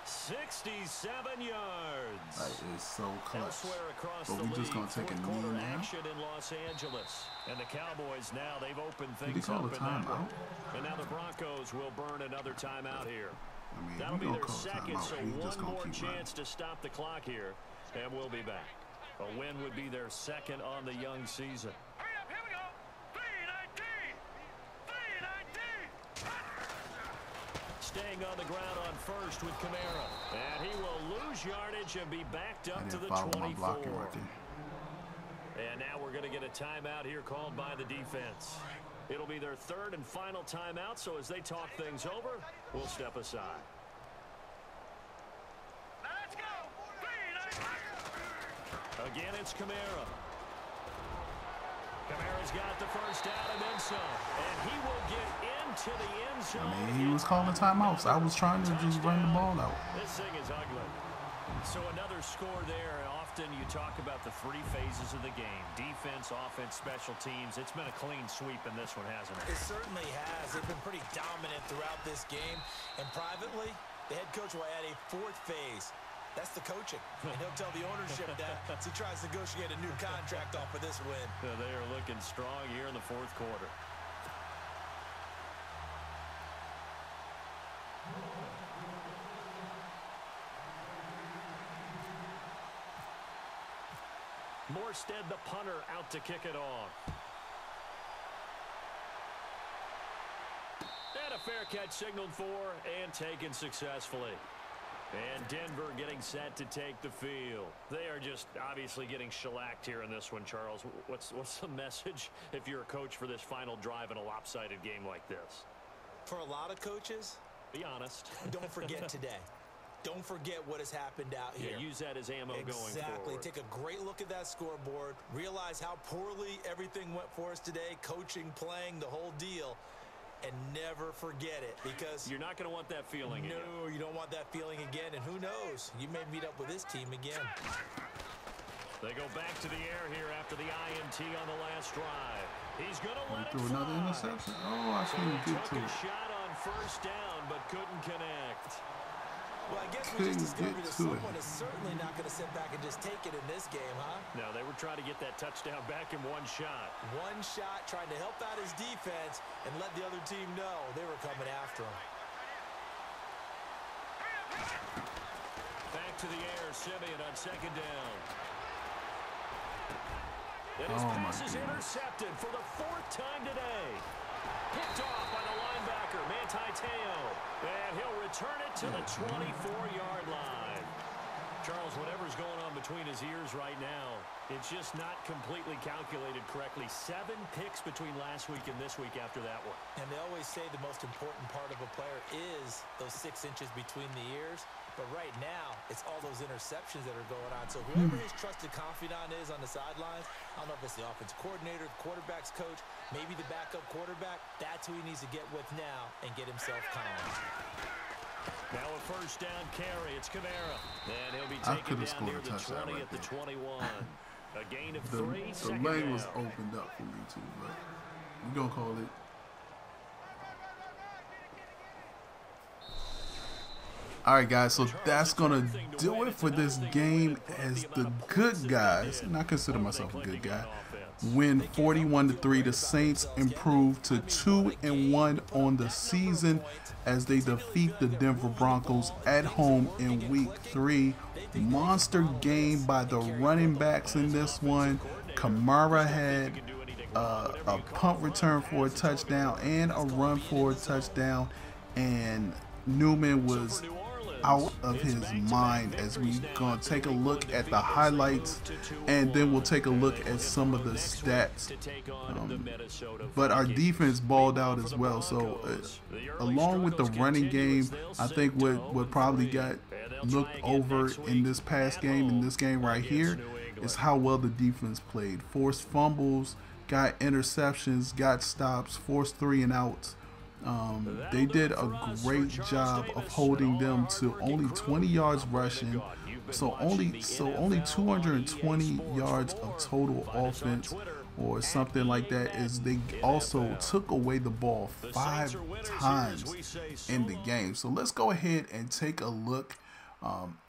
67 yards. Like, it's so clutch. Elsewhere across But the we league, just gonna take a knee fourth-quarter now. action in Los Angeles. And the Cowboys now, they've opened Did he things call up a in that one. timeout? And now the Broncos will burn another timeout here. I mean, That'll we be gonna their call a second, timeout. so We just one gonna more keep chance to stop the clock here, and we'll be back. A win would be their second on the young season. Hurry up, here we go. 319. 319. Staying on the ground on first with Kamara. And he will lose yardage and be backed up I to the didn't follow 24. my blocking right there. And now we're going to get a timeout here called by the defense. It'll be their third and final timeout, so as they talk things over, we'll step aside. Now let's go. 319. Again, it's Kamara. Kamara's got the first down and then some. And he will get into the end zone. I mean, he was calling timeouts. I was trying to just run the ball out. This thing is ugly. So another score there. Often you talk about the 3 phases of the game. Defense, offense, special teams. It's been a clean sweep in this one, hasn't it? It certainly has. They've been pretty dominant throughout this game. And privately, the head coach will add a 4th phase. That's the coaching. And he'll tell the ownership that as he tries to negotiate a new contract off of this win. They are looking strong here in the 4th quarter. Morstead, the punter, out to kick it off. And a fair catch signaled for and taken successfully. And Denver getting set to take the field. They are just obviously getting shellacked here in this one, Charles. What's the message if you're a coach for this final drive in a lopsided game like this? For a lot of coaches, be honest. Don't forget today. Don't forget what has happened out here. Yeah, use that as ammo going forward. Exactly. Take a great look at that scoreboard. Realize how poorly everything went for us today. Coaching, playing, the whole deal. And never forget it, because you're not going to want that feeling again. No, you don't want that feeling again. And who knows? You may meet up with this team again. They go back to the air here after the INT on the last drive. He's going to let it throw another interception. Oh, I couldn't get to took a it. shot on first down, but couldn't connect. Well, I guess we just discovered that someone it. is certainly not going to sit back and just take it in this game, huh? No, they were trying to get that touchdown back in one shot. One shot, trying to help out his defense and let the other team know they were coming after him. Back to the air, Simeon on second down. And his pass is intercepted for the 4th time today. Picked off by the linebacker, Manti Te'o. And he'll return it to the 24-yard line. Charles, whatever's going on between his ears right now, it's just not completely calculated correctly. 7 picks between last week and this week after that one. And they always say the most important part of a player is those 6 inches between the ears. But right now, it's all those interceptions that are going on. So whoever his trusted confidant is on the sidelines, I don't know if it's the offensive coordinator, the quarterback's coach, maybe the backup quarterback, that's who he needs to get with now and get himself calm. Now a first down carry. It's Kamara. And he'll be taken down near the 20 at the 21. A gain of 3. The lane was opened up for me too, but we're going to call it. All right, guys, so that's going to do it for this game as the good guys, and I consider myself a good guy, win 41-3. The Saints improve to 2-1 on the season as they defeat the Denver Broncos at home in Week 3 monster game by the running backs in this one. Kamara had a punt return for a touchdown and a run for a touchdown, and Newman was out of his mind. As we gonna take a look at the highlights, and then we'll take a look at some of the stats. But our defense balled out as well. So along with the running game, I think what probably got looked over in this past game, in this game right here, is how well the defense played. Forced fumbles, got interceptions, got stops, forced 3 and outs. They did a great job of holding them to only 20 yards rushing, so only 220 yards of total offense or something like that. Is they also took away the ball 5 times in the game. So let's go ahead and take a look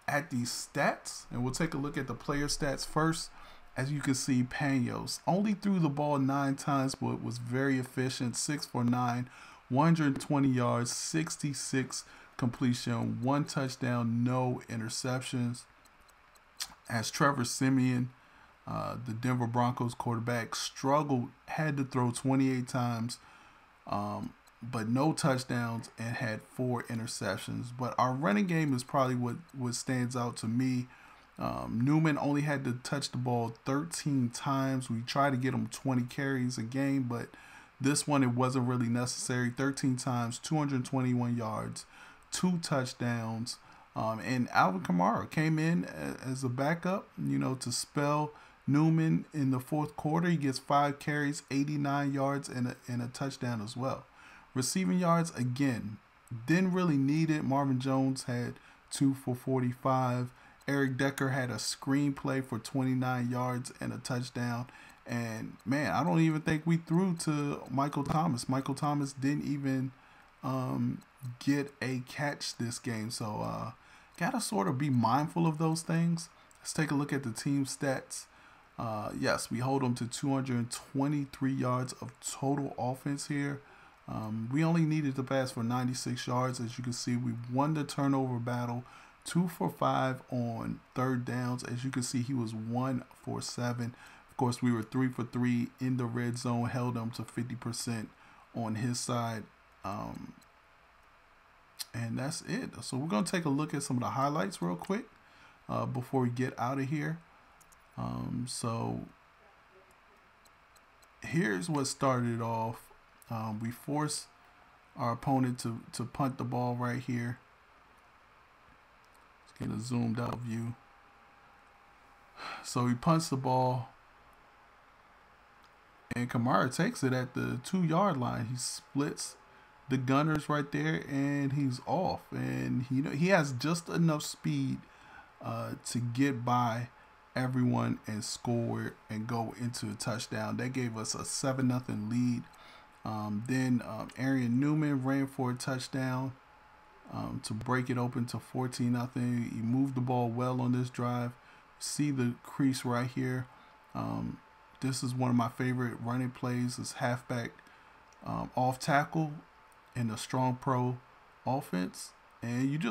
at these stats, and we'll take a look at the player stats first. As you can see, Panos only threw the ball 9 times, but was very efficient. 6 for 9. 120 yards, 66 completion, 1 touchdown, no interceptions. As Trevor Siemian, the Denver Broncos quarterback, struggled, had to throw 28 times, but no touchdowns, and had 4 interceptions. But our running game is probably what stands out to me. Newman only had to touch the ball 13 times. We tried to get him 20 carries a game, but this one, it wasn't really necessary. 13 times, 221 yards, 2 touchdowns. And Alvin Kamara came in as a backup, to spell Newman in the fourth quarter. He gets 5 carries, 89 yards, and a touchdown as well. Receiving yards, again, didn't really need it. Marvin Jones had 2 for 45. Eric Decker had a screenplay for 29 yards and a touchdown. And, man, I don't even think we threw to Michael Thomas. Michael Thomas didn't even get a catch this game. So, got to sort of be mindful of those things. Let's take a look at the team stats. Yes, we hold them to 223 yards of total offense here. We only needed to pass for 96 yards. As you can see, we won the turnover battle. 2 for 5 on third downs. As you can see, he was 1 for 7. Of course, we were 3 for 3 in the red zone, held them to 50% on his side. And that's it. So we're going to take a look at some of the highlights real quick before we get out of here. So here's what started off. We forced our opponent to punt the ball right here. Let's get a zoomed out view. So he punts the ball, and Kamara takes it at the 2-yard line. He splits the gunners right there, and he's off. And he has just enough speed to get by everyone and score and go into a touchdown. That gave us a 7-0 lead. Then Arian Newman ran for a touchdown to break it open to 14-0. He moved the ball well on this drive. See the crease right here. This is one of my favorite running plays. Is halfback off tackle in a strong pro offense. And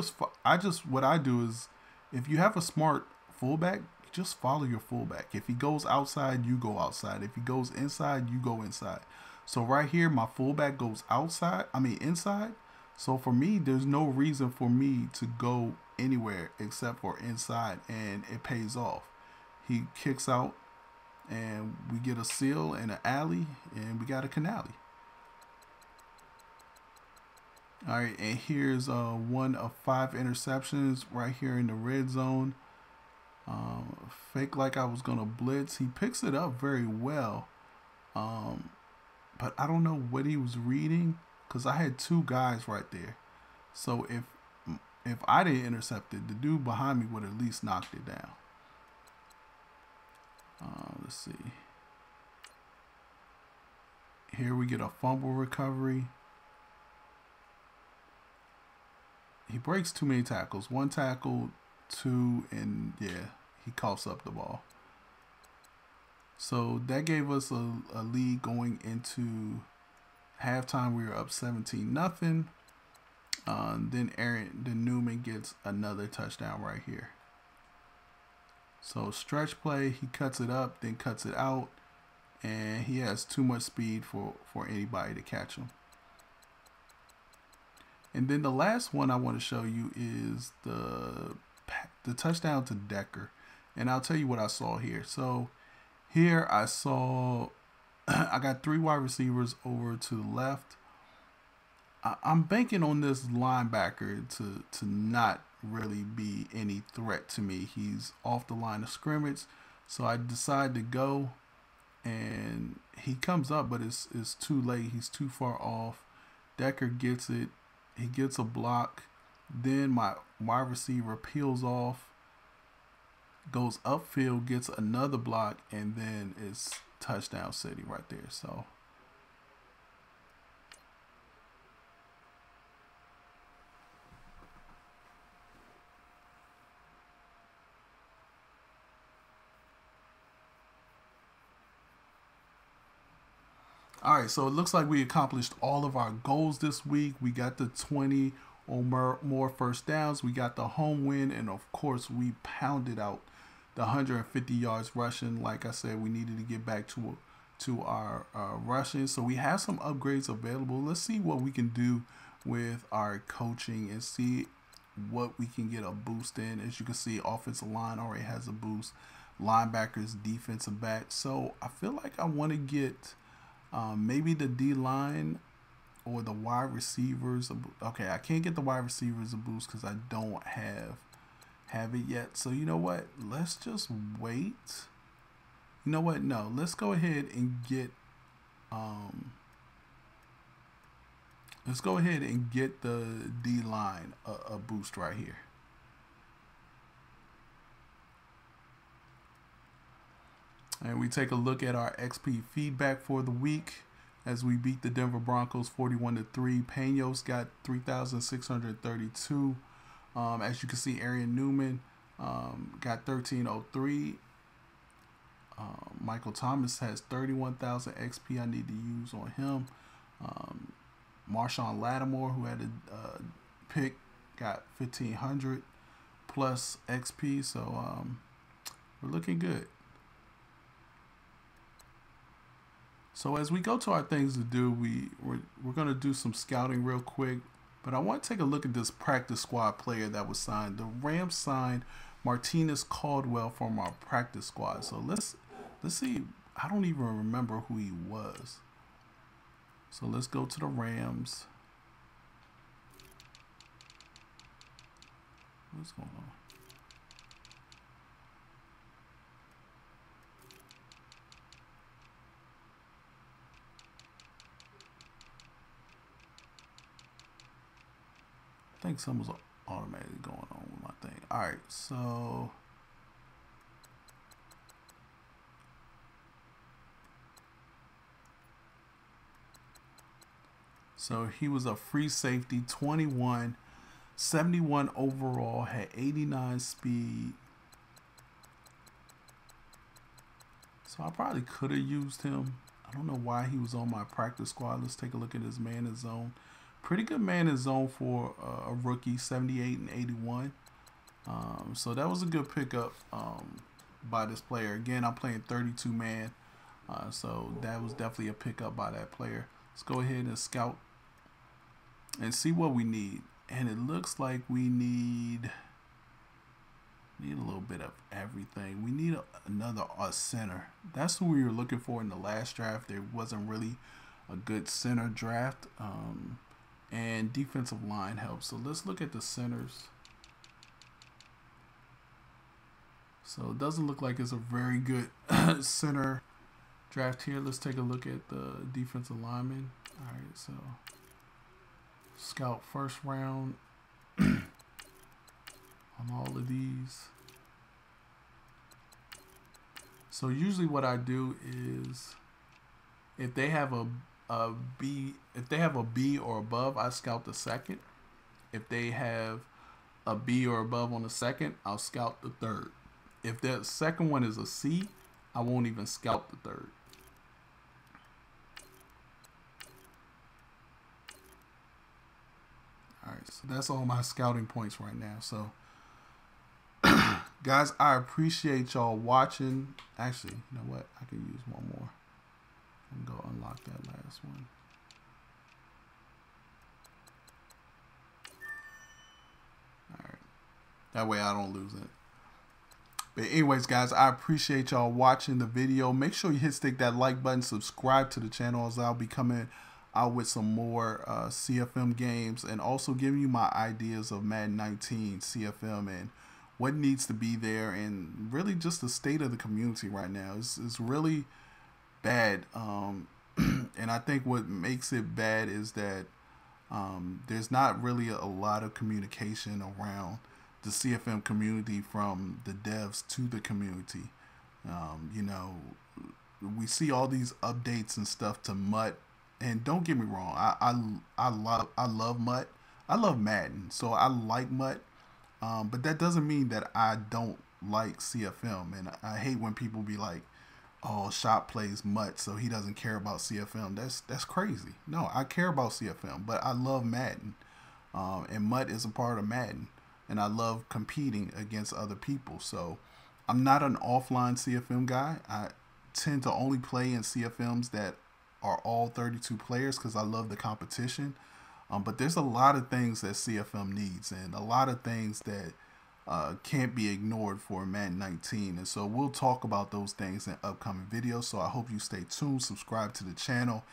what I do is, if you have a smart fullback, just follow your fullback. If he goes outside, you go outside. If he goes inside, you go inside. So right here, my fullback goes inside. So for me, there's no reason for me to go anywhere except for inside, and it pays off. He kicks out, and we get a seal and an alley, and we got a canally. All right, and here's one of 5 interceptions right here in the red zone. Fake like I was gonna blitz. He picks it up very well, but I don't know what he was reading, because I had 2 guys right there. So if I didn't intercept it, the dude behind me would at least knocked it down. Let's see. Here we get a fumble recovery. He breaks too many tackles. 1 tackle, 2, and yeah, he coughs up the ball. So that gave us a lead going into halftime. We were up 17-0. Then Newman gets another touchdown right here. So stretch play, he cuts it up, then cuts it out, and he has too much speed for anybody to catch him. And then the last one I want to show you is the touchdown to Decker. And I'll tell you what I saw here. So here I saw I got 3 wide receivers over to the left. I'm banking on this linebacker to not really be any threat to me. He's off the line of scrimmage. So I decide to go, and he comes up, but it's too late. He's too far off. Decker gets it. He gets a block. Then my wide receiver peels off, goes upfield, gets another block, and then it's touchdown city right there. So all right, so it looks like we accomplished all of our goals this week. We got the 20 or more first downs. We got the home win, and of course, we pounded out the 150 yards rushing. Like I said, we needed to get back to our rushing. So we have some upgrades available. Let's see what we can do with our coaching and see what we can get a boost in. As you can see, offensive line already has a boost. Linebackers, defensive back. So I feel like I want to get maybe the D-line or the wide receivers. Okay, I can't get the wide receivers a boost because I don't have it yet. So you know what? Let's just wait. You know what? No, let's go ahead and get the D-line a boost right here. And we take a look at our XP feedback for the week as we beat the Denver Broncos 41-3. Peños got 3,632. As you can see, Arian Newman got 1,303. Michael Thomas has 31,000 XP I need to use on him. Marshawn Lattimore, who had a pick, got 1,500 plus XP. So we're looking good. So as we go to our things to do, we're going to do some scouting real quick. But I want to take a look at this practice squad player that was signed. The Rams signed Martinez Caldwell from our practice squad. So let's see. I don't even remember who he was. So let's go to the Rams. What's going on? I think something's automatically going on with my thing. All right, so he was a free safety, 21, 71 overall, had 89 speed. So I probably could have used him. I don't know why he was on my practice squad. Let's take a look at his man in zone. Pretty good man in zone for a rookie, 78 and 81. So that was a good pickup by this player. Again, I'm playing 32 man. So that was definitely a pickup by that player. Let's go ahead and scout and see what we need. And it looks like we need a little bit of everything. We need another center. That's who we were looking for in the last draft. There wasn't really a good center draft. And defensive line helps. So let's look at the centers. So it doesn't look like it's a very good center draft here. Let's take a look at the defensive lineman. All right, so scout first round on all of these. So usually what I do is if they have a B or above, I scout the second. If they have a B or above on the second, I'll scout the third. If that second one is a C, I won't even scout the third. All right, so that's all my scouting points right now. So Guys, I appreciate y'all watching. Actually, you know what? I can use one more. I'm going to go unlock that last one. Alright. That way I don't lose it. But anyways, guys, I appreciate y'all watching the video. Make sure you stick that like button, subscribe to the channel, as I'll be coming out with some more CFM games, and also giving you my ideas of Madden 19 CFM and what needs to be there, and really just the state of the community right now is really bad. And I think what makes it bad is that there's not really a lot of communication around the CFM community from the devs to the community. You know, we see all these updates and stuff to MUT, and don't get me wrong, I love MUT. I love Madden, so I like MUT, but that doesn't mean that I don't like CFM. And I hate when people be like, "Oh, Shop plays MUT, so he doesn't care about CFM." That's crazy. No, I care about CFM, but I love Madden, and MUT is a part of Madden. And I love competing against other people. So I'm not an offline CFM guy. I tend to only play in CFMs that are all 32 players because I love the competition. But there's a lot of things that CFM needs, and a lot of things that can't be ignored for Madden 19. And so we'll talk about those things in upcoming videos. So I hope you stay tuned, subscribe to the channel,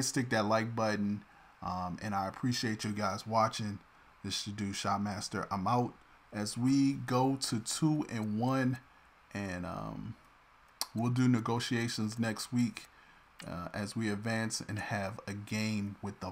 stick that like button, and I appreciate you guys watching. This is your dude Shotmaster. I'm out as we go to 2-1, and we'll do negotiations next week as we advance and have a game with the